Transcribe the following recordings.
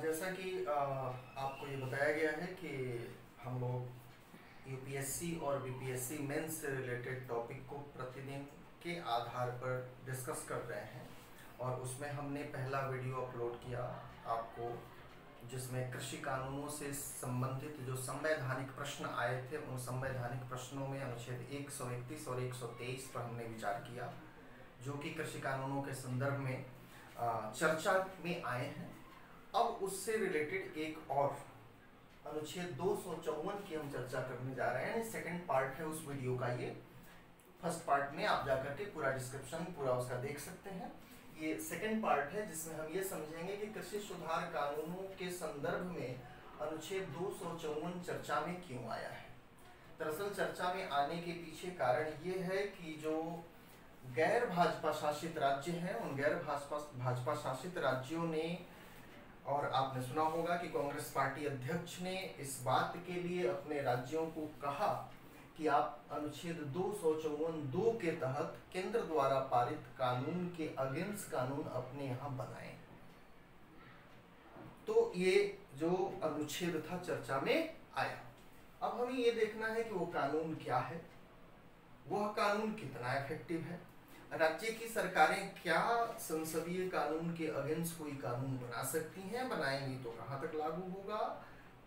जैसा कि आपको ये बताया गया है कि हम लोग यूपीएससी और बीपीएससी मेंस से रिलेटेड टॉपिक को प्रतिदिन के आधार पर डिस्कस कर रहे हैं और उसमें हमने पहला वीडियो अपलोड किया आपको, जिसमें कृषि कानूनों से संबंधित जो संवैधानिक प्रश्न आए थे उन संवैधानिक प्रश्नों में अनुच्छेद 131 और 123 पर हमने विचार किया, जो कि कृषि कानूनों के संदर्भ में चर्चा में आए हैं। अब उससे रिलेटेड एक और अनुच्छेद 254 की हम चर्चा करने जा रहे हैं। सेकंड पार्ट है उस वीडियो का। ये फर्स्ट पार्ट में आप जाकर के पूरा डिस्क्रिप्शन पूरा उसका देख सकते हैं। ये सेकंड पार्ट है जिसमें हम ये समझेंगे कि कृषि सुधार कानूनों के संदर्भ में अनुच्छेद 254 चर्चा में क्यों आया है। दरअसल चर्चा में आने के पीछे कारण ये है कि जो गैर भाजपा शासित राज्य हैं उन गैर भाजपा शासित राज्यों ने, और आपने सुना होगा कि कांग्रेस पार्टी अध्यक्ष ने इस बात के लिए अपने राज्यों को कहा कि आप अनुच्छेद 254(2) के तहत केंद्र द्वारा पारित कानून के अगेंस्ट कानून अपने यहाँ बनाएं। तो ये जो अनुच्छेद था चर्चा में आया। अब हमें ये देखना है कि वो कानून क्या है, वह कानून कितना इफेक्टिव है, राज्य की सरकारें क्या संसदीय कानून के अगेंस्ट कोई कानून बना सकती हैं, बनाएंगी तो कहां तक लागू होगा,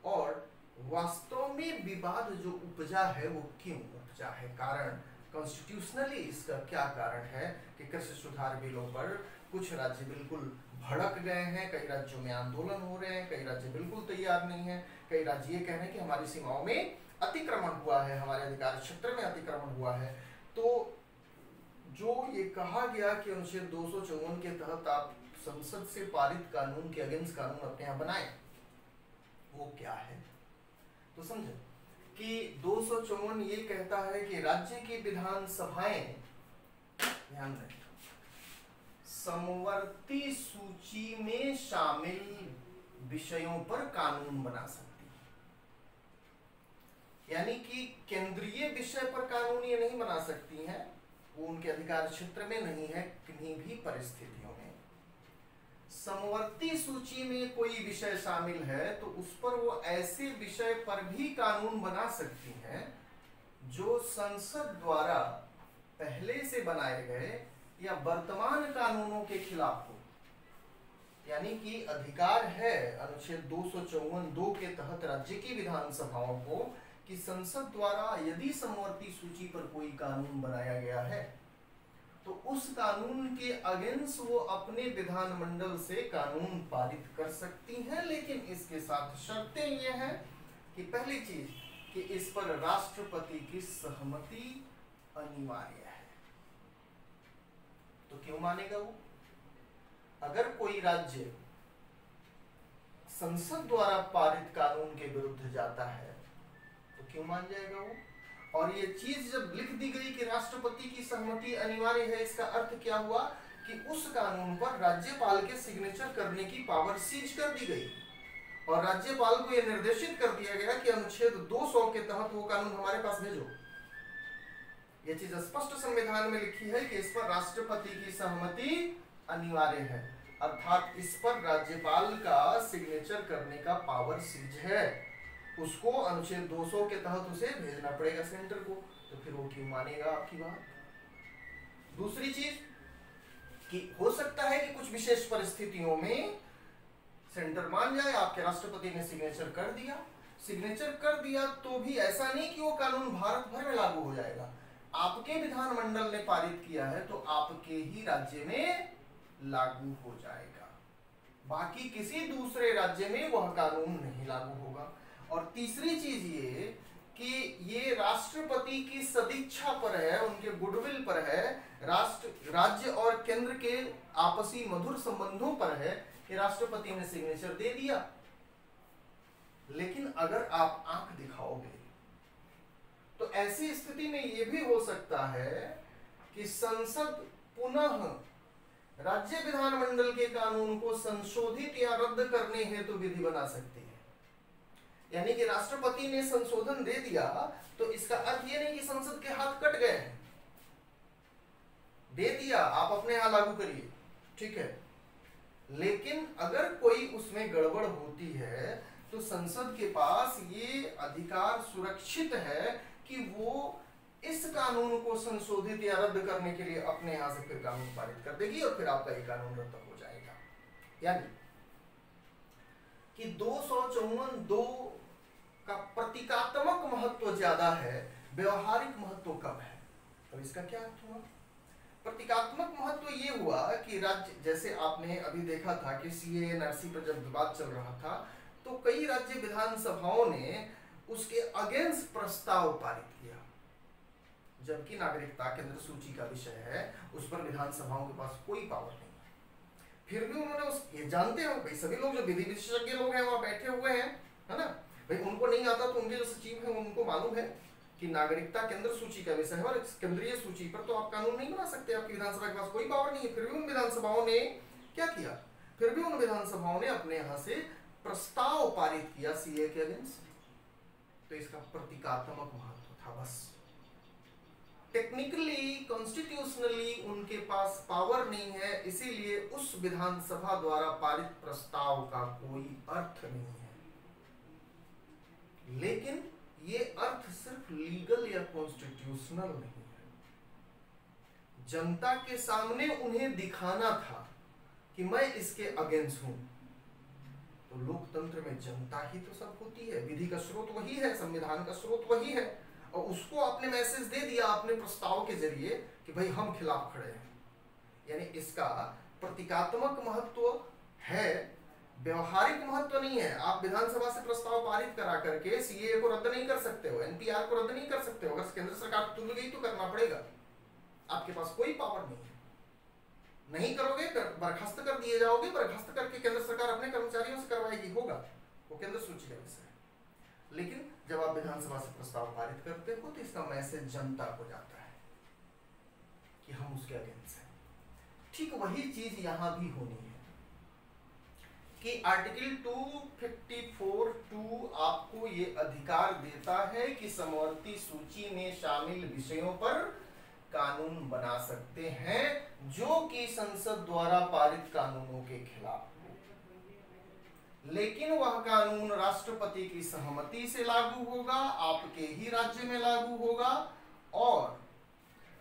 और वास्तव में विवाद जो उपजा है वो क्यों उपजा है, कारण कॉन्स्टिट्यूशनली इसका क्या कारण है कि कृषि सुधार बिलों पर कुछ राज्य बिल्कुल भड़क गए हैं, कई राज्यों में आंदोलन हो रहे हैं, कई राज्य बिल्कुल तैयार नहीं है, कई राज्य ये कह रहे हैं कि हमारी सीमाओं में अतिक्रमण हुआ है, हमारे अधिकार क्षेत्र में अतिक्रमण हुआ है। तो जो ये कहा गया कि अनुच्छेद 254 के तहत आप संसद से पारित कानून के अगेंस्ट कानून अपने यहाँ बनाएं, वो क्या है। तो समझो कि 254 ये कहता है कि राज्य की विधानसभाएं, ध्यान रखें, समवर्ती सूची में शामिल विषयों पर कानून बना सकती है। यानी कि केंद्रीय विषय पर कानून ये नहीं बना सकती हैं, वो उनके अधिकार क्षेत्र में नहीं है किन्हीं भी परिस्थितियों में। समवर्ती सूची में कोई विषय शामिल है तो उस पर वो ऐसे विषय पर भी कानून बना सकती हैं जो संसद द्वारा पहले से बनाए गए या वर्तमान कानूनों के खिलाफ हो। यानी कि अधिकार है अनुच्छेद 254(2) के तहत राज्य की विधानसभाओं को कि संसद द्वारा यदि समवर्ती सूची पर कोई कानून बनाया गया है तो उस कानून के अगेंस्ट वो अपने विधानमंडल से कानून पारित कर सकती हैं, लेकिन इसके साथ शर्तें ये हैं कि पहली चीज कि इस पर राष्ट्रपति की सहमति अनिवार्य है। तो क्यों मानेगा वो? अगर कोई राज्य संसद द्वारा पारित कानून के विरुद्ध जाता है तो क्यों मान जाएगा वो? और ये चीज जब लिख दी गई कि राष्ट्रपति की सहमति अनिवार्य है, इसका अर्थ क्या हुआ कि उस कानून पर राज्यपाल के सिग्नेचर करने की पावर सीज कर दी गई और राज्यपाल को यह निर्देशित कर दिया गया कि अनुच्छेद 200 के तहत वो कानून हमारे पास भेजो। ये चीज स्पष्ट संविधान में लिखी है कि इस पर राष्ट्रपति की सहमति अनिवार्य है, अर्थात इस पर राज्यपाल का सिग्नेचर करने का पावर सीज है। उसको अनुच्छेद 200 के तहत उसे भेजना पड़ेगा सेंटर को, तो फिर वो क्यों मानेगा आपकी बात। दूसरी चीज कि हो सकता है कि कुछ विशेष परिस्थितियों में सेंटर मान जाए, आपके राष्ट्रपति ने सिग्नेचर कर दिया तो भी ऐसा नहीं कि वो कानून भारत भर में लागू हो जाएगा। आपके विधानमंडल ने पारित किया है तो आपके ही राज्य में लागू हो जाएगा, बाकी किसी दूसरे राज्य में वह कानून नहीं लागू होगा। और तीसरी चीज ये कि ये राष्ट्रपति की सदिच्छा पर है, उनके गुडविल पर है, राज्य और केंद्र के आपसी मधुर संबंधों पर है कि राष्ट्रपति ने सिग्नेचर दे दिया। लेकिन अगर आप आंख दिखाओगे तो ऐसी स्थिति में यह भी हो सकता है कि संसद पुनः राज्य विधानमंडल के कानून को संशोधित या रद्द करने हेतु विधि बना सकती है। यानी कि राष्ट्रपति ने संशोधन दे दिया तो इसका अर्थ ये नहीं कि संसद के हाथ कट गए हैं, दे दिया आप अपने यहां लागू करिए, ठीक है। लेकिन अगर कोई उसमें गड़बड़ होती है तो संसद के पास ये अधिकार सुरक्षित है कि वो इस कानून को संशोधित या रद्द करने के लिए अपने यहां से फिर कानून पारित कर देगी और फिर आपका ये कानून रद्द हो जाएगा। यानी कि 254(2) का प्रतीकात्मक महत्व ज्यादा है, व्यवहारिक महत्व कम है। तो इसका क्या अर्थ हुआ? प्रतीकात्मक महत्व ये हुआ कि राज्य, जैसे आपने अभी देखा था कि सीए एनआरसी पर जब विवाद चल रहा था तो कई राज्य विधानसभाओं ने उसके अगेंस्ट प्रस्ताव पारित किया, जबकि नागरिकता केंद्र सूची का विषय है, उस पर विधानसभाओं के पास कोई पावर नहीं है। फिर भी उन्होंने ये जानते हो भाई, सभी लोग जो विधि विशेषज्ञ लोग हैं वहां बैठे हुए हैं, है ना भाई, उनको नहीं आता तो उनके जो सचिव हैं उनको मालूम है कि नागरिकता केंद्र सूची का विषय है और केंद्रीय सूची पर तो आप कानून नहीं बना सकते, आपकी विधानसभा के पास कोई पावर नहीं है। फिर भी उन विधानसभाओं ने क्या किया? फिर भी उन विधानसभाओं ने अपने यहां से प्रस्ताव पारित किया सीए के अगेंस्ट। तो इसका प्रतीकात्मक महत्व था बस। टेक्निकली कॉन्स्टिट्यूशनली उनके पास पावर नहीं है, इसीलिए उस विधानसभा द्वारा पारित प्रस्ताव का कोई अर्थ नहीं है। लेकिन ये अर्थ सिर्फ लीगल या कॉन्स्टिट्यूशनल नहीं है, जनता के सामने उन्हें दिखाना था कि मैं इसके अगेंस्ट हूं। तो लोकतंत्र में जनता ही तो सब होती है, विधि का स्रोत वही है, संविधान का स्रोत वही है, और उसको आपने मैसेज दे दिया अपने प्रस्ताव के जरिए कि भाई हम खिलाफ खड़े हैं। यानी इसका प्रतीकात्मक महत्व है, व्यवहारिक महत्व नहीं है। आप विधानसभा से प्रस्ताव पारित करा करके सीए को रद्द नहीं कर सकते हो, एनपीआर को रद्द नहीं कर सकते हो। अगर केंद्र सरकार तुल गई तो करना पड़ेगा, आपके पास कोई पावर नहीं है। नहीं करोगे बर्खास्त कर दिए जाओगे, बर्खास्त करके केंद्र सरकार अपने कर्मचारियों से करवाएगी, होगा वो केंद्र सूची का विषय है। लेकिन जब आप विधानसभा से प्रस्ताव पारित करते हो तो इसका मैसेज जनता को जाता है कि हम उसके अगेंस्ट हैं। ठीक वही चीज यहां भी होनी है कि आर्टिकल 254(2) आपको ये अधिकार देता है कि समवर्ती सूची में शामिल विषयों पर कानून बना सकते हैं जो कि संसद द्वारा पारित कानूनों के खिलाफ हो। लेकिन वह कानून राष्ट्रपति की सहमति से लागू होगा, आपके ही राज्य में लागू होगा, और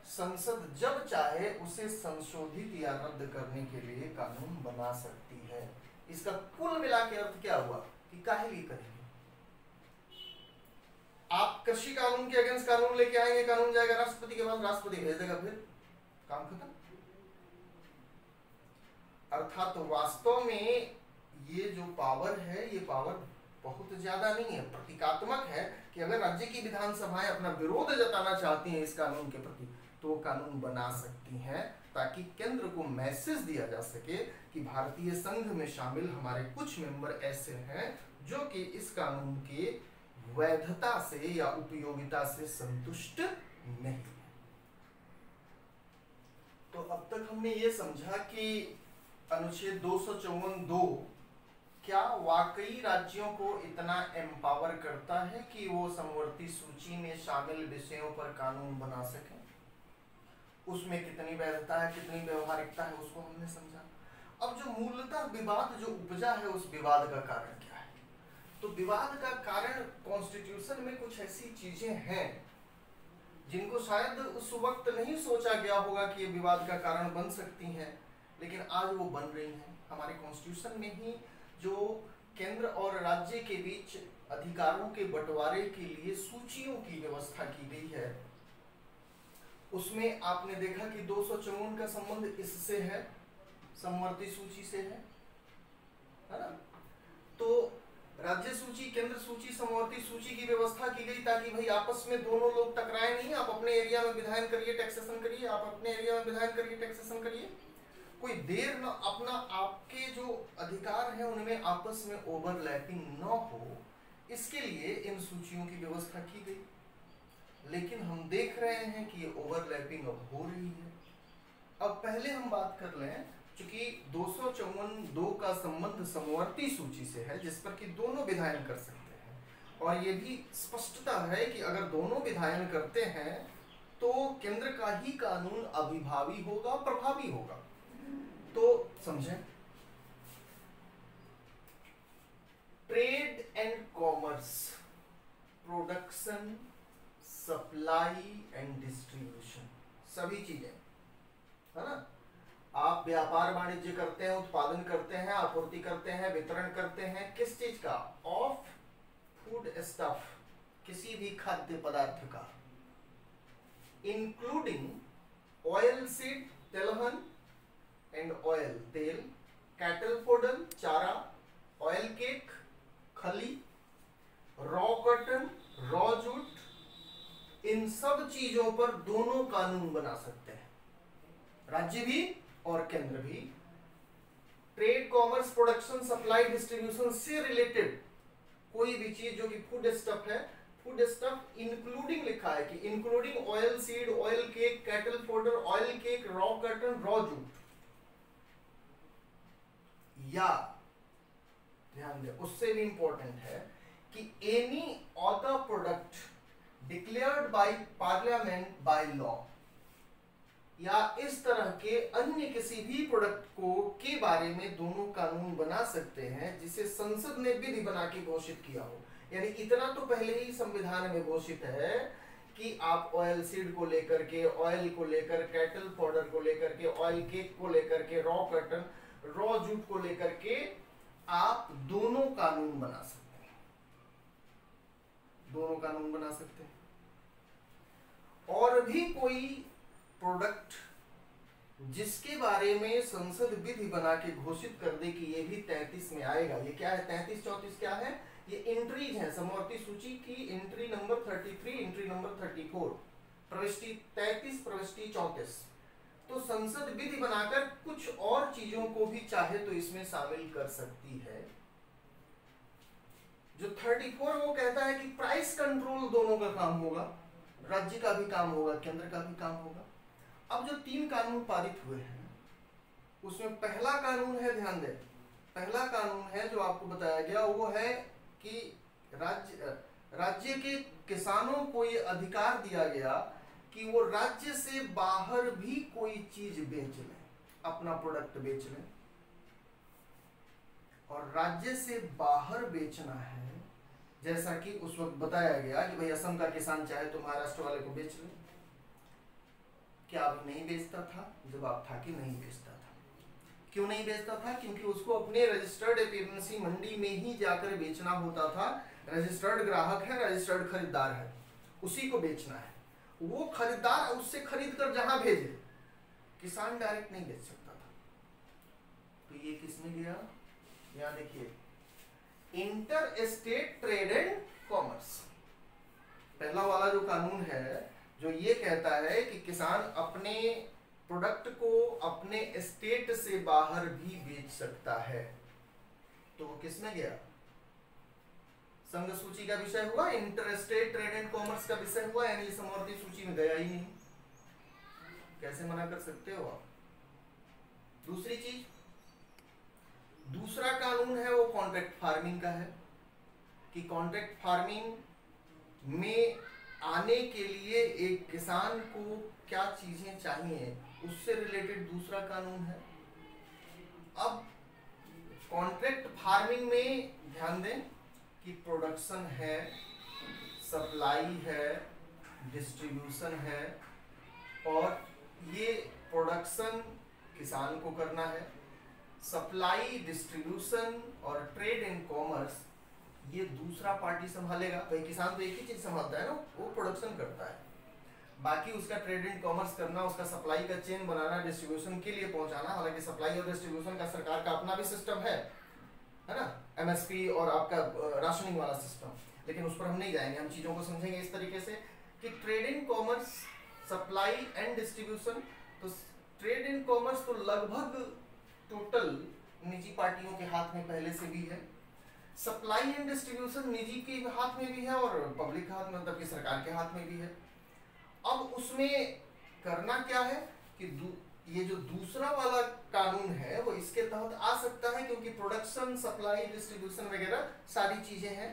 संसद जब चाहे उसे संशोधित या रद्द करने के लिए कानून बना सकती है। इसका कुल मिला के अर्थ क्या हुआ कि काहे लिए करेंगे? आप कृषि कानून के अगेंस्ट कानून लेके आएंगे, कानून जाएगा राष्ट्रपति के पास, राष्ट्रपति भेज देगा, फिर काम खत्म। अर्थात वास्तव में ये जो पावर है, ये पावर बहुत ज्यादा नहीं है, प्रतीकात्मक है कि अगर राज्य की विधानसभाएं अपना विरोध जताना चाहती हैं इस कानून के प्रति तो कानून बना सकती हैं, ताकि केंद्र को मैसेज दिया जा सके कि भारतीय संघ में शामिल हमारे कुछ मेंबर ऐसे हैं जो कि इस कानून के वैधता से या उपयोगिता से संतुष्ट नहीं है। तो अब तक हमने ये समझा कि अनुच्छेद 254(2) क्या वाकई राज्यों को इतना एम्पावर करता है कि वो समवर्ती सूची में शामिल विषयों पर कानून बना सके। उसमें कितनी वैधता है, कितनी व्यवहारिकता है, उसको हमने समझा। अब जो मूलतः विवाद जो उपजा है, उस विवाद का कारण क्या है? तो विवाद का कारण कॉन्स्टिट्यूशन में कुछ ऐसी चीजें हैं जिनको शायद उस वक्त नहीं सोचा गया होगा कि ये विवाद का कारण बन सकती हैं, लेकिन आज वो बन रही हैं। हमारे कॉन्स्टिट्यूशन में ही जो केंद्र और राज्य के बीच अधिकारों के बंटवारे के लिए सूचियों की व्यवस्था की गई है, उसमें आपने देखा कि 254 का संबंध इससे है, समवर्ती सूची से है ना। तो राज्य सूची, केंद्र सूची, समवर्ती सूची की व्यवस्था की गई ताकि भाई आपस में दोनों लोग टकराए नहीं। आप अपने एरिया में विधायन करिए, टैक्सेशन करिए, आप अपने एरिया में विधायन करिए, टैक्सेशन करिए, कोई देर न अपना आपके जो अधिकार हैं उनमें आपस में ओवरलैपिंग न हो, इसके लिए इन सूचियों की व्यवस्था की गई। लेकिन हम देख रहे हैं कि ये ओवरलैपिंग अब हो रही है। अब पहले हम बात कर लें, चूंकि 254(2) का संबंध समवर्ती सूची से है जिस पर कि दोनों विधायन कर सकते हैं, और ये भी स्पष्टता है कि अगर दोनों विधायन करते हैं तो केंद्र का ही कानून अभिभावी होगा, प्रभावी होगा। तो समझें, trade and commerce, production, supply and distribution, सभी चीजें, है ना। आप व्यापार वाणिज्य करते हैं, उत्पादन करते हैं, आपूर्ति करते हैं, वितरण करते हैं, किस चीज का? ऑफ फूड स्टफ, किसी भी खाद्य पदार्थ का, इंक्लूडिंग ऑयल सीड, तिलहन एंड ऑयल, तेल, कैटल फोडल, चारा, ऑयल केक, खली, रॉ कॉटन, रॉ जूट, इन सब चीजों पर दोनों कानून बना सकते हैं, राज्य भी और केंद्र भी। Trade, commerce, production, supply, distribution से रिलेटेड कोई भी चीज जो कि फूड स्टफ है, फूड स्टफ इंक्लूडिंग लिखा है कि including oil seed, oil cake, cattle fodder, oil cake, raw cotton, raw jute, या ध्यान दें उससे भी इंपॉर्टेंट है कि any other product declared by parliament by law, या इस तरह के अन्य किसी भी प्रोडक्ट को के बारे में दोनों कानून बना सकते हैं जिसे संसद ने विधि बना के घोषित किया हो। यानी इतना तो पहले ही संविधान में घोषित है कि आप ऑयल सीड को लेकर के, ऑयल को लेकर, कैटल पाउडर को लेकर के, ऑयल केक को लेकर के, रॉ कॉटन, रॉ जूट को लेकर के आप दोनों कानून बना सकते हैं, दोनों कानून बना सकते हैं। और भी कोई प्रोडक्ट जिसके बारे में संसद विधि बना के घोषित कर दे कि ये भी 33 में आएगा। ये क्या है? 33, 34 क्या है? ये एंट्रीज हैं समवर्ती सूची की। एंट्री नंबर 33, एंट्री नंबर 34, प्रविष्टि 33, प्रविष्टि 34। तो संसद विधि बनाकर कुछ और चीजों को भी चाहे तो इसमें शामिल कर सकती है। जो 34 वो कहता है कि प्राइस कंट्रोल दोनों का काम होगा, राज्य का भी काम होगा, केंद्र का भी काम होगा। अब जो 3 कानून पारित हुए हैं उसमें पहला कानून है, ध्यान दें, पहला कानून है जो आपको बताया गया वो है कि राज्य के किसानों को ये अधिकार दिया गया कि वो राज्य से बाहर भी कोई चीज बेच लें, अपना प्रोडक्ट बेच लें। और राज्य से बाहर बेचना है, जैसा कि उस वक्त बताया गया कि भाई असम का किसान चाहे तो महाराष्ट्र वाले को बेच ले। क्या अभी नहीं बेचता था? जवाब था कि नहीं बेचता था। क्यों नहीं बेचता था? क्योंकि उसको अपने रजिस्टर्ड एपीएमसी मंडी में ही जाकर बेचना होता था। रजिस्टर्ड ग्राहक है, रजिस्टर्ड खरीदार है, उसी को बेचना है। वो खरीदार उससे खरीद कर जहां भेजे, किसान डायरेक्ट नहीं बेच सकता था। तो ये किसमें गया? यहां देखिए, inter state trade and commerce, पहला वाला जो कानून है जो ये कहता है कि किसान अपने प्रोडक्ट को अपने स्टेट से बाहर भी बेच सकता है। तो वो किसमें गया? संघ सूची का विषय हुआ, inter state trade and commerce का विषय हुआ, यानी समवर्ती सूची में गया ही नहीं। कैसे मना कर सकते हो आप? दूसरी चीज, दूसरा कानून है वो कॉन्ट्रैक्ट फार्मिंग का है कि कॉन्ट्रैक्ट फार्मिंग में आने के लिए एक किसान को क्या चीजें चाहिए, उससे रिलेटेड दूसरा कानून है। अब कॉन्ट्रैक्ट फार्मिंग में ध्यान दें कि प्रोडक्शन है, सप्लाई है, डिस्ट्रीब्यूशन है, और ये प्रोडक्शन किसान को करना है, सप्लाई, डिस्ट्रीब्यूशन और ट्रेड एंड कॉमर्स ये दूसरा पार्टी संभालेगा। भाई किसान तो एक ही चीज संभालता है ना, वो प्रोडक्शन करता है, बाकी उसका ट्रेड एंड कॉमर्स करना, उसका सप्लाई का चेन बनाना, डिस्ट्रीब्यूशन के लिए पहुंचाना। हालांकि सप्लाई और डिस्ट्रीब्यूशन का सरकार का अपना भी सिस्टम है ना, एमएसपी और आपका राशनिंग वाला सिस्टम, लेकिन उस पर हम नहीं जाएंगे। हम चीजों को समझेंगे इस तरीके से कि trade and commerce, supply and distribution. तो ट्रेड एंड कॉमर्स तो लगभग टोटल निजी पार्टियों के हाथ में पहले से भी है। सप्लाई एंड डिस्ट्रीब्यूशन निजी के हाथ में भी है और पब्लिक हाथ में, मतलब कि सरकार के हाथ में भी है। अब उसमें करना क्या है कि ये जो दूसरा वाला कानून है वो इसके तहत आ सकता है, क्योंकि प्रोडक्शन, सप्लाई, डिस्ट्रीब्यूशन वगैरह सारी चीजें हैं।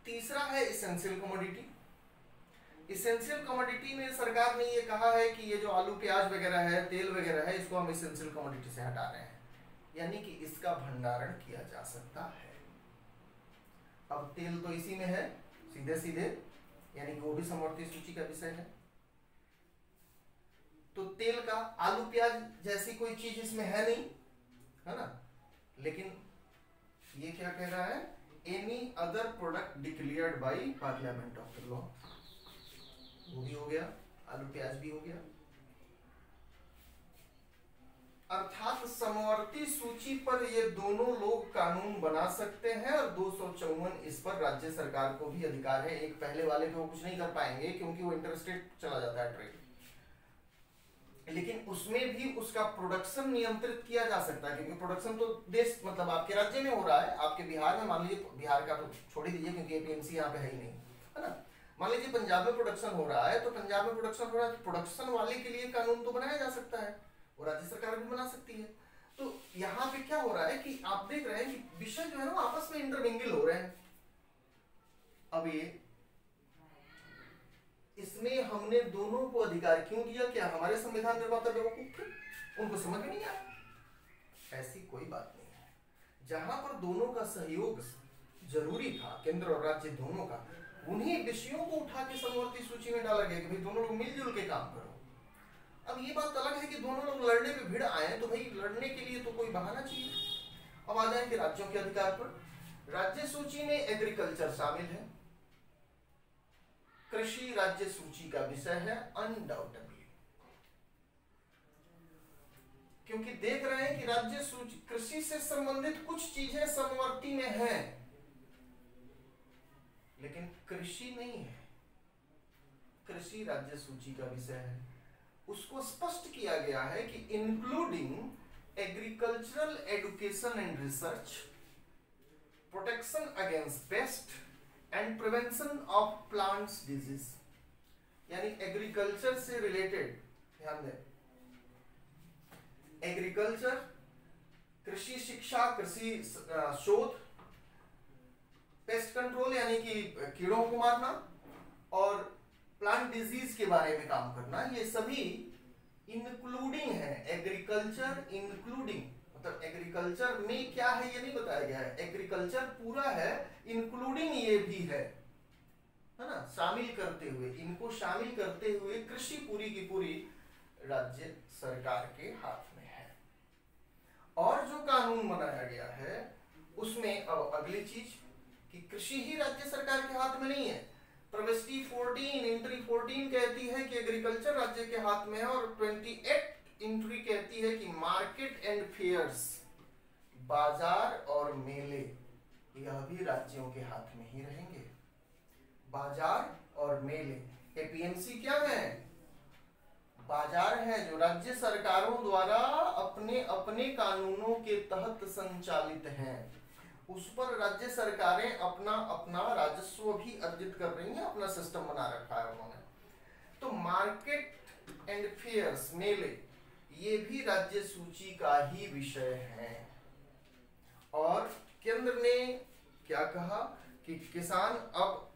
तीसरा है इसेंशियल कमोडिटी। इसेंशियल कमोडिटी में सरकार ने ये कहा है कि ये जो आलू प्याज वगैरह है, तेल वगैरह है, इसको हम इसेंशियल कमोडिटी से हटा रहे हैं, यानी कि इसका भंडारण किया जा सकता है। अब तेल तो इसी में है सीधे सीधे, यानी कि वो भी समवर्ती सूची का विषय है। तो तेल का, आलू प्याज जैसी कोई चीज इसमें है नहीं, है ना, लेकिन ये क्या कह रहा है, any other product declared by parliament of the law, वो भी हो गया, आलू प्याज भी हो गया। अर्थात समवर्ती सूची पर ये दोनों लोग कानून बना सकते हैं और 254 इस पर राज्य सरकार को भी अधिकार है। एक पहले वाले पे वो कुछ नहीं कर पाएंगे क्योंकि वो इंटरस्टेट चला जाता है ट्रेड, लेकिन उसमें भी उसका प्रोडक्शन नियंत्रित किया जा सकता है, क्योंकि प्रोडक्शन तो देश मतलब आपके राज्य में हो रहा है। आपके बिहार में मान लीजिए, बिहार का तो छोड़ ही दीजिए क्योंकि एपीएमसी यहाँ पे है ही नहीं, है ना। मान लीजिए पंजाब में प्रोडक्शन हो रहा है, तो पंजाब में प्रोडक्शन हो रहा है, प्रोडक्शन वाले के लिए कानून तो बनाया जा सकता है, वो राज्य सरकार भी बना सकती है। तो यहाँ पे क्या हो रहा है कि आप देख रहे हैं कि विषय जो है ना आपस में इंटरमिंगल हो रहे हैं। अब ये इसमें हमने दोनों को अधिकार क्यों दिया? क्या हमारे संविधान निर्माता बेवकूफ थे, उनको समझ में नहीं आया? ऐसी कोई बात नहीं है। जहां पर दोनों का सहयोग जरूरी था, केंद्र और राज्य दोनों का, उन्हीं विषयों को उठा के समवर्ती सूची में डाला गया कि भाई दोनों लोग मिलजुल के काम करो। अब ये बात अलग है कि दोनों लोग लड़ने पे भिड़ आए, तो भाई लड़ने के लिए तो कोई बहाना चाहिए। अब आ जाएंगे राज्यों के अधिकार पर। राज्य सूची में एग्रीकल्चर शामिल है, कृषि राज्य सूची का विषय है अनडाउटेबली, क्योंकि देख रहे हैं कि राज्य सूची कृषि से संबंधित कुछ चीजें समवर्ती में हैं, लेकिन कृषि नहीं है। कृषि राज्य सूची का विषय है, उसको स्पष्ट किया गया है कि including agricultural education and research, protection against paste and prevention of plants disease, यानी एग्रीकल्चर से रिलेटेड, ध्यान दें, एग्रीकल्चर, कृषि शिक्षा, कृषि शोध, पेस्ट कंट्रोल यानी कि कीड़ों को मारना, और प्लांट डिजीज के बारे में काम करना, ये सभी इंक्लूडिंग है। एग्रीकल्चर इंक्लूडिंग मतलब एग्रीकल्चर में क्या है ये नहीं बताया गया है, एग्रीकल्चर पूरा है, इंक्लूडिंग ये भी है ना, शामिल करते हुए, इनको शामिल करते हुए कृषि पूरी की पूरी राज्य सरकार के हाथ में है। और जो कानून बनाया गया है उसमें अब अगली चीज कि कृषि ही राज्य सरकार के हाथ में नहीं है। प्रविष्टि 14 एंट्री 14 कहती है कि एग्रीकल्चर राज्य के हाथ में है, और 28 एंट्री कहती है कि मार्केट एंड फेयर्स, बाजार और मेले, यह भी राज्यों के हाथ में ही रहेंगे। बाजार और मेले, एपीएमसी क्या है? बाजार है जो राज्य सरकारों द्वारा अपने अपने कानूनों के तहत संचालित हैं, उस पर राज्य सरकारें अपना अपना राजस्व भी अर्जित कर रही हैं, अपना सिस्टम बना रखा है उन्होंने। तो मार्केट एंड फेयर्स, मेले, ये भी राज्य सूची का ही विषय है। और केंद्र ने क्या कहा कि किसान अब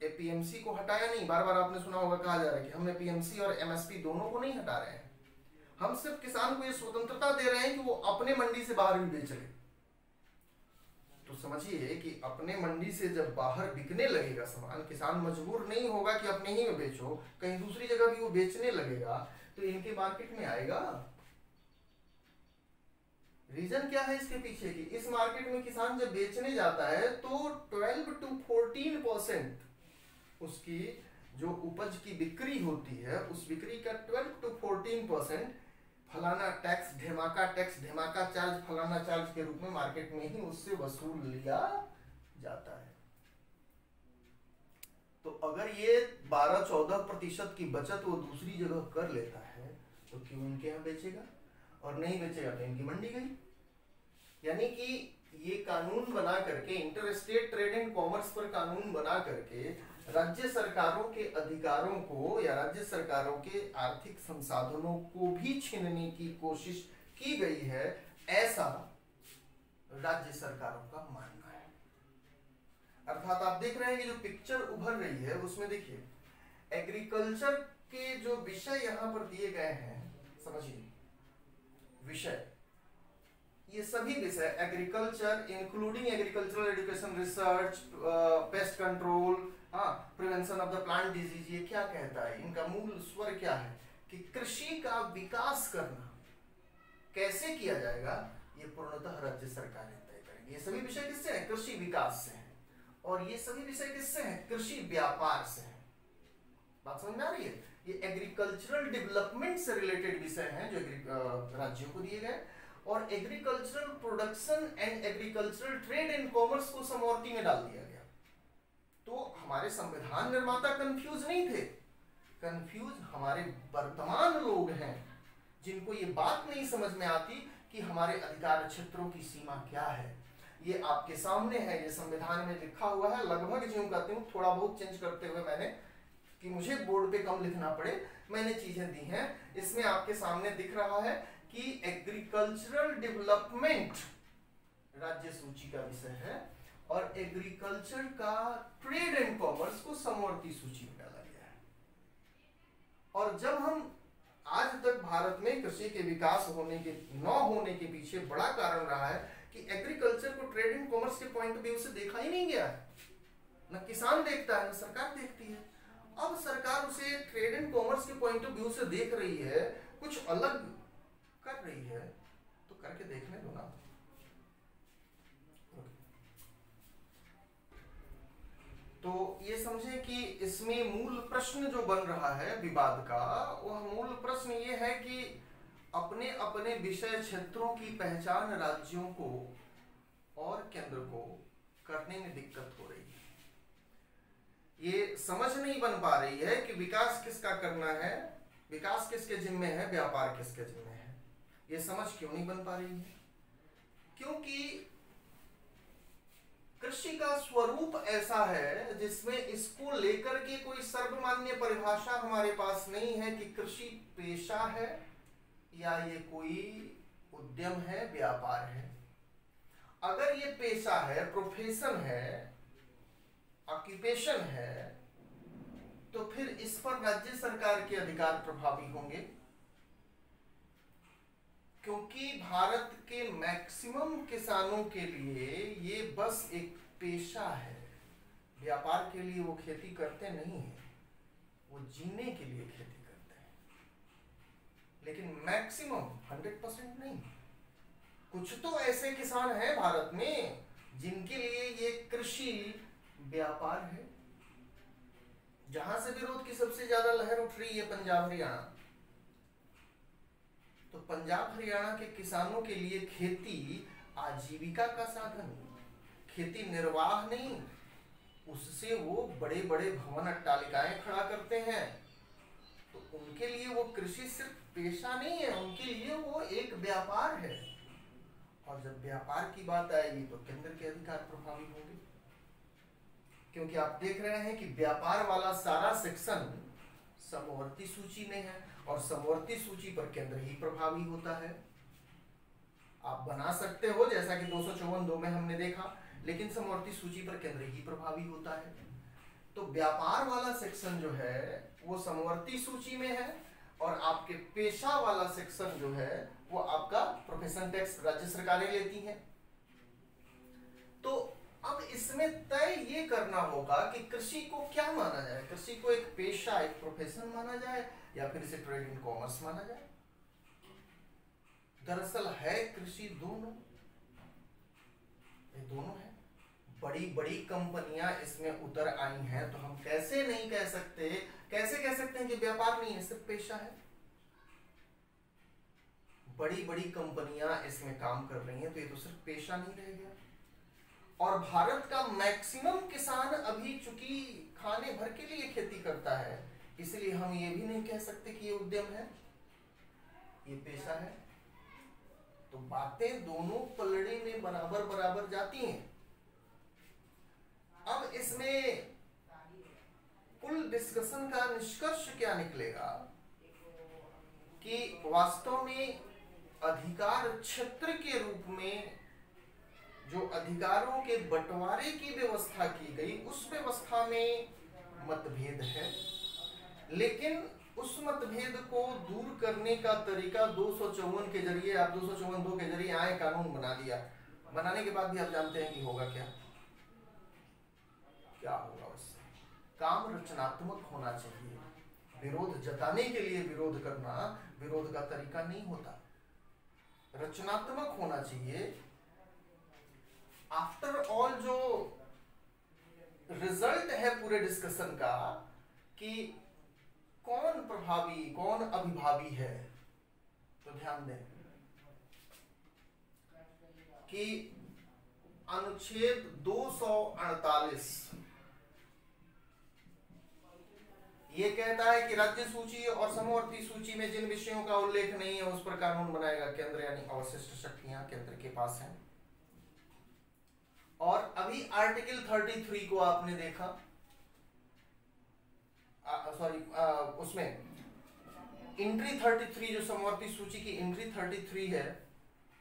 एपीएमसी को हटाया नहीं, बार बार आपने सुना होगा कहा जा रहा है कि हम एपीएमसी और एमएसपी दोनों को नहीं हटा रहे हैं, हम सिर्फ किसान को ये स्वतंत्रता दे रहे हैं कि वो अपने मंडी से बाहर भी बेच ले। तो समझिए कि अपने मंडी से जब बाहर बिकने लगेगा सामान, किसान मजबूर नहीं होगा कि अपने ही में बेचो, कहीं दूसरी जगह भी वो बेचने लगेगा तो इनके मार्केट में आएगा। रीजन क्या है इसके पीछे कि इस मार्केट में किसान जब बेचने जाता है तो 12 to 14% उसकी जो उपज की बिक्री होती है, उस बिक्री का 12 to 14% फलाना टैक्स, धमाका चार्ज, फलाना चार्ज के रूप में मार्केट में ही उससे वसूल लिया जाता है। तो अगर ये 12-14% की बचत वो दूसरी जगह कर लेता है तो क्यों उनके यहाँ बेचेगा? और नहीं बेचेगा तो इनकी मंडी गई। यानी कि ये कानून बना करके, inter state trade and commerce पर कानून बना करके राज्य सरकारों के अधिकारों को या राज्य सरकारों के आर्थिक संसाधनों को भी छीनने की कोशिश की गई है, ऐसा राज्य सरकारों का मानना है। अर्थात आप देख रहे हैं कि जो पिक्चर उभर रही है उसमें देखिए एग्रीकल्चर के जो विषय यहां पर दिए गए हैं, समझिए विषय ये सभी विषय agriculture including agricultural education, research, pest control, हाँ, prevention of the plant disease, ये क्या कहता है, इनका मूल स्वर क्या है कि कृषि का विकास करना कैसे किया जाएगा, ये पूर्णतः राज्य सरकारें तय करेंगी। ये सभी विषय किससे हैं? कृषि विकास से हैं। और ये सभी विषय किससे हैं? कृषि व्यापार से हैं। बात समझ में आ रही है? ये एग्रीकल्चरल डेवलपमेंट से रिलेटेड विषय हैं जो राज्यों को दिए गए, और agricultural production and agricultural trade and commerce को समवर्ती में डाल दिया गया। तो हमारे संविधान निर्माता कंफ्यूज नहीं थे, कंफ्यूज हमारे वर्तमान लोग हैं जिनको ये बात नहीं समझ में आती कि हमारे अधिकार क्षेत्रों की सीमा क्या है। ये आपके सामने है, ये संविधान में लिखा हुआ है, लगभग जो कहती हूँ थोड़ा बहुत चेंज करते हुए मैंने, कि मुझे बोर्ड पे कम लिखना पड़े, मैंने चीजें दी हैं। इसमें आपके सामने दिख रहा है कि एग्रीकल्चरल डेवलपमेंट राज्य सूची का विषय है और एग्रीकल्चर का ट्रेड एंड कॉमर्स को समवर्ती सूची में डाला गया है। और जब हम आज तक भारत में कृषि के विकास होने के न होने के पीछे बड़ा कारण रहा है कि एग्रीकल्चर को ट्रेड एंड कॉमर्स के पॉइंट ऑफ व्यू से देखा ही नहीं गया है। न किसान देखता है, न सरकार देखती है। अब सरकार उसे ट्रेड एंड कॉमर्स के पॉइंट ऑफ व्यू से देख रही है, कुछ अलग कर रही है, तो करके देखने दो ना। तो ये समझे कि इसमें मूल प्रश्न जो बन रहा है विवाद का, वह मूल प्रश्न ये है कि अपने अपने विषय क्षेत्रों की पहचान राज्यों को और केंद्र को करने में दिक्कत हो रही है। ये समझ नहीं बन पा रही है कि विकास किसका करना है, विकास किसके जिम्मे है, व्यापार किसके जिम्मे है। ये समझ क्यों नहीं बन पा रही है? क्योंकि कृषि का स्वरूप ऐसा है जिसमें इसको लेकर के कोई सर्वमान्य परिभाषा हमारे पास नहीं है कि कृषि पेशा है या ये कोई उद्यम है, व्यापार है। अगर ये पेशा है, प्रोफेशन है, ऑक्यूपेशन है, तो फिर इस पर राज्य सरकार के अधिकार प्रभावी होंगे, क्योंकि भारत के मैक्सिमम किसानों के लिए ये बस एक पेशा है। व्यापार के लिए वो खेती करते नहीं है, वो जीने के लिए खेती करते हैं। लेकिन मैक्सिमम 100% नहीं। कुछ तो ऐसे किसान हैं भारत में जिनके लिए ये कृषि व्यापार है। जहां से विरोध की सबसे ज्यादा लहर उठ रही है पंजाब हरियाणा, तो पंजाब हरियाणा के किसानों के लिए खेती आजीविका का साधन, खेती निर्वाह नहीं। उससे वो बड़े बड़े भवन अट्टालिकाएं खड़ा करते हैं। तो उनके लिए वो कृषि सिर्फ पेशा नहीं है, उनके लिए वो एक व्यापार है। और जब व्यापार की बात आएगी तो केंद्र के अधिकार प्रभावी होंगे, क्योंकि आप देख रहे हैं कि व्यापार वाला सारा सेक्शन समवर्ती सूची में है और समवर्ती सूची पर केंद्र ही प्रभावी होता है। आप बना सकते हो जैसा कि 254(2) में हमने देखा, लेकिन समवर्ती सूची पर केंद्र ही प्रभावी होता है। तो व्यापार वाला सेक्शन जो है वो समवर्ती सूची में है और आपके पेशा वाला सेक्शन जो है वो आपका प्रोफेशन टैक्स राज्य सरकारें लेती हैं। तो अब इसमें तय ये करना होगा कि कृषि को क्या माना जाए, कृषि को एक पेशा, एक प्रोफेशन माना जाए या फिर इसे ट्रेड इन कॉमर्स माना जाए। दरअसल है कृषि दोनों, ये दोनों है। बड़ी बड़ी कंपनियां इसमें उतर आई हैं, तो हम कैसे नहीं कह सकते, कैसे कह सकते हैं कि व्यापार नहीं है, सिर्फ पेशा है। बड़ी बड़ी कंपनियां इसमें काम कर रही हैं, तो ये तो सिर्फ पेशा नहीं रह गया। और भारत का मैक्सिमम किसान अभी चूंकि खाने भर के लिए खेती करता है, इसलिए हम ये भी नहीं कह सकते कि ये उद्यम है, ये पेशा है। तो बातें दोनों पलड़े में बराबर बराबर जाती हैं। अब इसमें कुल डिस्कशन का निष्कर्ष क्या निकलेगा कि वास्तव में अधिकार क्षेत्र के रूप में जो अधिकारों के बंटवारे की व्यवस्था की गई, उस व्यवस्था में मतभेद है। लेकिन उस मतभेद को दूर करने का तरीका 254 के जरिए, आप 254(2) के जरिए आए, कानून बना दिया। बनाने के बाद भी आप जानते हैं कि होगा क्या, क्या होगा उससे? काम रचनात्मक होना चाहिए। विरोध जताने के लिए विरोध करना विरोध का तरीका नहीं होता, रचनात्मक होना चाहिए। आफ्टर ऑल जो रिजल्ट है पूरे डिस्कशन का कि कौन प्रभावी कौन अभिभावी है, तो ध्यान दें कि अनुच्छेद 248 ये कहता है कि राज्य सूची और समवर्ती सूची में जिन विषयों का उल्लेख नहीं है उस पर कानून बनाएगा केंद्र, यानी अवशिष्ट शक्तियां केंद्र के पास हैं। और अभी आर्टिकल 33 को आपने देखा, उसमें एंट्री 33 जो समवर्ती सूची की एंट्री 33 है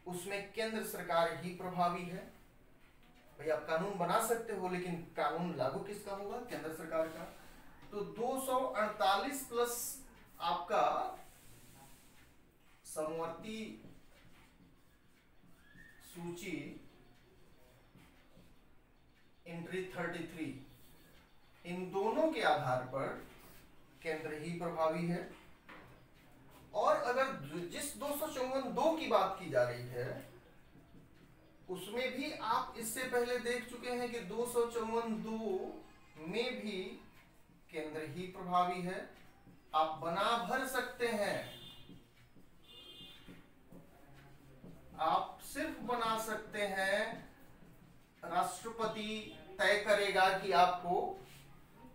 उसमें केंद्र सरकार ही प्रभावी है। भाई आप कानून बना सकते हो लेकिन कानून लागू किसका होगा? केंद्र सरकार का। तो 248 प्लस आपका समवर्ती सूची एंट्री 33, इन दोनों के आधार पर केंद्र ही प्रभावी है। और अगर जिस 254(2) की बात की जा रही है उसमें भी आप इससे पहले देख चुके हैं कि 254(2) में भी केंद्र ही प्रभावी है। आप बना भर सकते हैं, आप सिर्फ बना सकते हैं राष्ट्रपति तय करेगा कि आपको,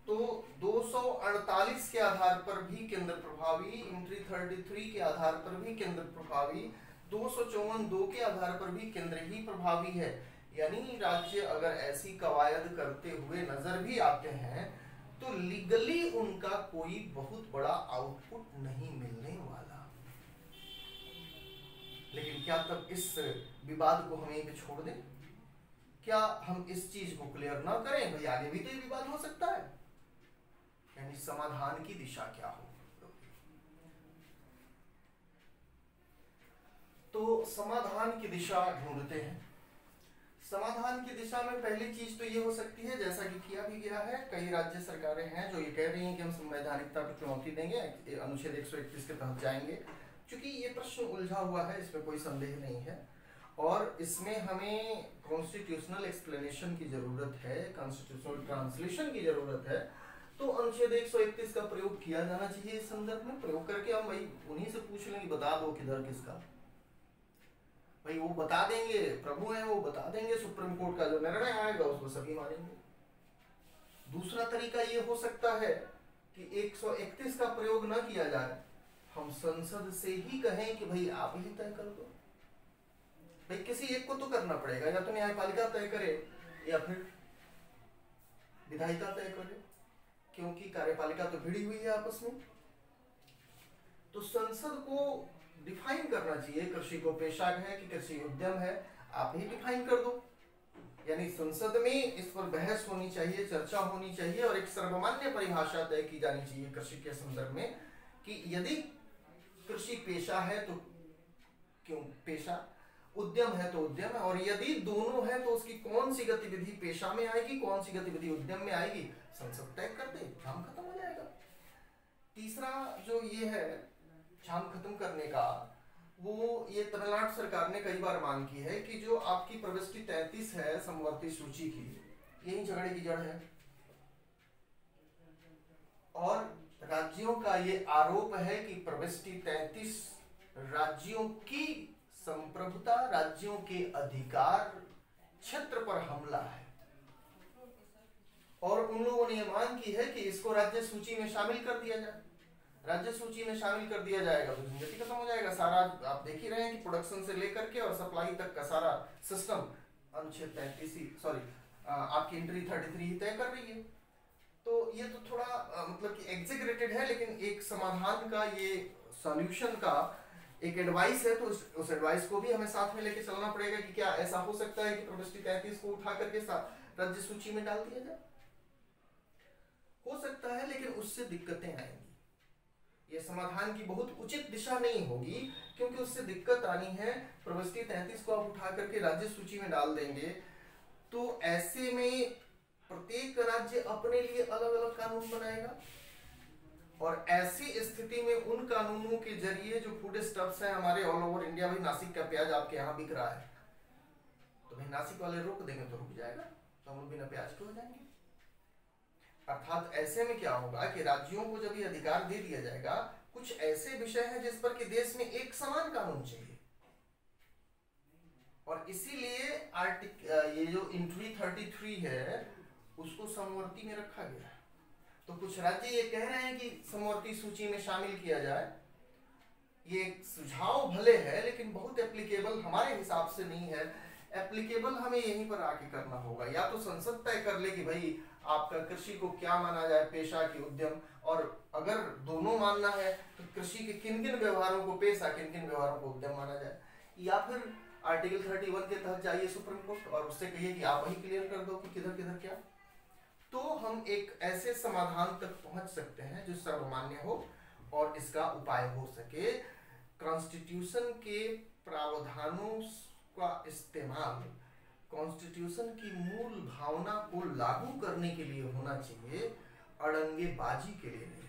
तो 248 के आधार पर भी केंद्र प्रभावी, एंट्री 33 के आधार पर भी केंद्र प्रभावी, 254(2) के आधार पर भी केंद्र ही प्रभावी है। यानी राज्य अगर ऐसी कवायद करते हुए नजर भी आते हैं तो लीगली उनका कोई बहुत बड़ा आउटपुट नहीं मिलने वाला। लेकिन क्या तब इस विवाद को हम यहीं पे छोड़ दें? क्या हम इस चीज को क्लियर ना करें? भाई आगे भी तो ये विवाद हो सकता है, यानी समाधान की दिशा क्या हो? तो समाधान की दिशा ढूंढते हैं। समाधान की दिशा में पहली चीज तो ये हो सकती है, जैसा कि किया भी गया है, कई राज्य सरकारें हैं जो ये कह रही हैं कि हम संवैधानिकता को चुनौती देंगे, अनुच्छेद 131 के तहत जाएंगे। क्योंकि ये प्रश्न उलझा हुआ है, इसमें कोई संदेह नहीं है, और इसमें हमें कॉन्स्टिट्यूशनल एक्सप्लेनेशन की जरूरत है, कॉन्स्टिट्यूशनल ट्रांसलेशन की जरूरत है। तो अनुच्छेद 131 का प्रयोग किया जाना चाहिए इस संदर्भ में। प्रयोग करके हम भाई उन्हीं से पूछ लेंगे, बता दो किधर किसका। भाई वो बता देंगे, प्रभु हैं, वो बता देंगे, सुप्रीम कोर्ट का जो निर्णय आएगा उसको सभी मानेंगे। दूसरा तरीका ये हो सकता है कि 131 का प्रयोग न किया जाए, हम संसद से ही कहें कि भाई आप ही तय कर दो। भाई किसी एक को तो करना पड़ेगा, या तो न्यायपालिका तय करे या फिर विधायिका तय करे, क्योंकि कार्यपालिका तो भिड़ी हुई है आपस में। तो संसद को डिफाइन करना चाहिए, कृषि को पेशा है कि कृषि उद्यम है, आप ही डिफाइन कर दो। यानी संसद में इस पर बहस होनी चाहिए, चर्चा होनी चाहिए, और एक सर्वमान्य परिभाषा तय की जानी चाहिए कृषि के संदर्भ में कि यदि कृषि पेशा है तो क्यों पेशा, उद्यम है तो उद्यम है, और यदि दोनों है तो उसकी कौन सी गतिविधि पेशा में आएगी, कौन सी गतिविधि उद्यम में आएगी, संसद तय कर दे, काम खत्म हो जाएगा। तीसरा जो ये है काम खत्म करने का, वो ये तमिलनाडु सरकार ने कई बार मांग की है कि जो आपकी प्रविष्टि 33 है समवर्ती सूची की, यही झगड़े की जड़ है। और राज्यों का ये आरोप है कि प्रविष्टि 33 राज्यों की संप्रभुता, राज्यों के अधिकार क्षेत्र पर हमला है, और उन लोगों ने यह मांग की है कि इसको राज्य सूची में शामिल कर दिया जाए। राज्य सूची में शामिल कर दिया जाएगा तो झंझट खत्म हो जाएगा सारा। आप देख ही रहे हैं कि प्रोडक्शन से लेकर के और सप्लाई तक का सारा सिस्टम अनुच्छेद 33 आपकी एंट्री 33 तय कर रही है। तो ये तो थोड़ा मतलब कि एग्जेगरेटेड है, लेकिन एक समाधान का, ये सॉल्यूशन का एक एडवाइस है, तो उस एडवाइस को भी हमें साथ में लेके चलना पड़ेगा कि क्या ऐसा हो सकता है कि प्रविष्टि 33 को उठा करके राज्य सूची में डाल दिया जाए। हो सकता है, लेकिन उससे दिक्कतें आएंगी। ये समाधान की बहुत उचित दिशा नहीं होगी, क्योंकि उससे दिक्कत आनी है। प्रविष्टि 33 को आप उठा करके राज्य सूची में डाल देंगे, तो ऐसे में प्रत्येक राज्य अपने लिए अलग अलग कानून बनाएगा, और ऐसी स्थिति में उन कानूनों के जरिए जो फूड स्टफ्स हैं हमारे ऑल ओवर इंडिया, भाई नासिक का प्याज आपके यहाँ बिक रहा है, तो भाई नासिक वाले रोक देंगे तो रुक जाएगा, तो हम लोग बिना प्याज के हो जाएंगे। अर्थात ऐसे में क्या होगा कि राज्यों को जब ये अधिकार दे दिया जाएगा, कुछ ऐसे विषय हैं जिस पर कि देश में एक समान कानून चाहिए, और इसीलिए ये जो एंट्री 33 है उसको समवर्ती में रखा गया है। तो कुछ राज्य ये कह रहे हैं कि समवर्ती सूची में शामिल किया जाए, ये एक सुझाव भले है लेकिन बहुत एप्लीकेबल हमारे हिसाब से नहीं है। एप्लीकेबल हमें यहीं पर आके करना होगा, या तो संसद तय कर ले कि भाई आपका कृषि को क्या माना जाए, पेशा की उद्यम, और अगर दोनों मानना है तो कृषि के किन किन व्यवहारों को पेशा, किन किन व्यवहारों को उद्यम माना जाए, या फिर आर्टिकल 31 के तहत जाइए सुप्रीम कोर्ट और उससे कहिए कि आप ही क्लियर कर दो कि किधर किधर क्या, तो हम एक ऐसे समाधान तक पहुंच सकते हैं जो सर्वमान्य हो और इसका उपाय हो सके। कॉन्स्टिट्यूशन के प्रावधानों का इस्तेमाल कॉन्स्टिट्यूशन की मूल भावना को लागू करने के लिए होना चाहिए, अड़ंगेबाजी के लिए नहीं।